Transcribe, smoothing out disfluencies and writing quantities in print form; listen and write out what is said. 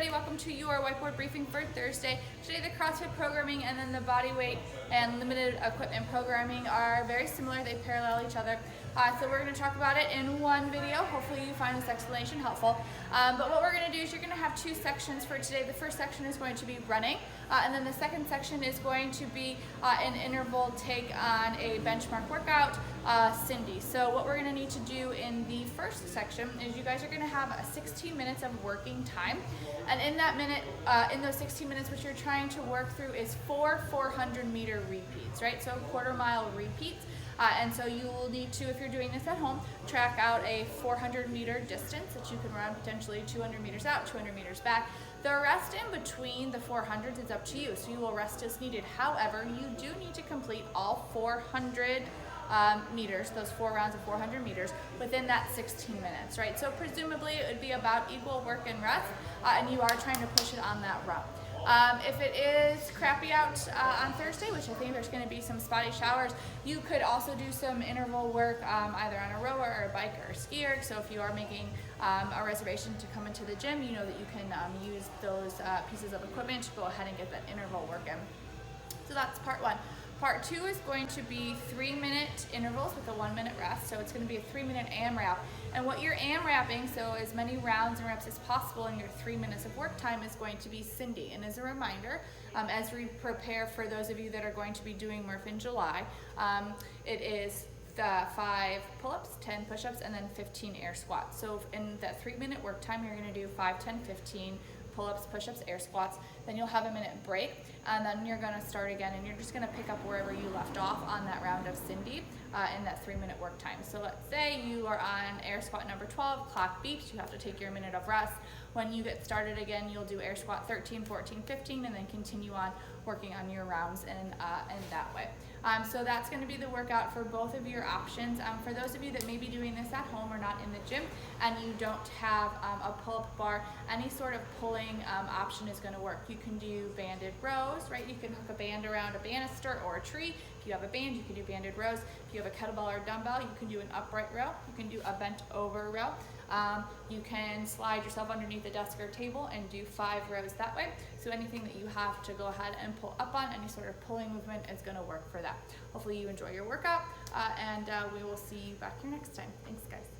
everybody, welcome to your whiteboard briefing for Thursday. Today the CrossFit programming and then the body weight and limited equipment programming are very similar, they parallel each other. So we're going to talk about it in one video. Hopefully you find this explanation helpful. But what we're going to do is you're going to have two sections for today. The first section is going to be running, and then the second section is going to be an interval take on a benchmark workout, Cindy. So what we're going to need to do in the first section is you guys are going to have 16 minutes of working time, and in that minute, in those 16 minutes, what you're trying to work through is 400-meter repeats, right? So quarter-mile repeats. And so you will need to, if you're doing this at home, track out a 400-meter distance that you can run potentially 200 meters out, 200 meters back. The rest in between the 400s is up to you, so you will rest as needed. However, you do need to complete all 400 meters, those 4 rounds of 400 meters, within that 16 minutes, right? So presumably it would be about equal work and rest, and you are trying to push it on that run. If it is crappy out on Thursday, which I think there's going to be some spotty showers, you could also do some interval work either on a rower or a bike or a skier. So if you are making a reservation to come into the gym, you know that you can use those pieces of equipment to go ahead and get that interval work in. So that's part one. Part two is going to be 3-minute intervals with a 1-minute rest. So it's going to be a 3-minute AMRAP. And what you're AMRAPing, so as many rounds and reps as possible in your 3 minutes of work time, is going to be Cindy. And as a reminder, as we prepare for those of you that are going to be doing Murph in July, it is 5 pull-ups, 10 push-ups, and then 15 air squats. So in that 3-minute work time, you're going to do 5, 10, 15 pull-ups, push-ups, air squats. Then you'll have a minute break, and then you're going to start again, and you're just going to pick up wherever you left off on that round of Cindy in that 3-minute work time. So let's say you are on air squat number 12, clock beeps, you have to take your minute of rest. When you get started again, you'll do air squat 13, 14, 15, and then continue on working on your rounds in that way. So that's going to be the workout for both of your options. For those of you that may be doing this at home or not in the gym and you don't have a pull-up bar, any sort of pulling option is going to work. You can do banded rows, right? You can hook a band around a banister or a tree. If you have a band, you can do banded rows. If you have a kettlebell or a dumbbell, you can do an upright row. You can do a bent over row. You can slide yourself underneath a desk or table and do 5 rows that way. So anything that you have to go ahead and pull up on, any sort of pulling movement is going to work for that. Hopefully you enjoy your workout, and we will see you back here next time. Thanks, guys.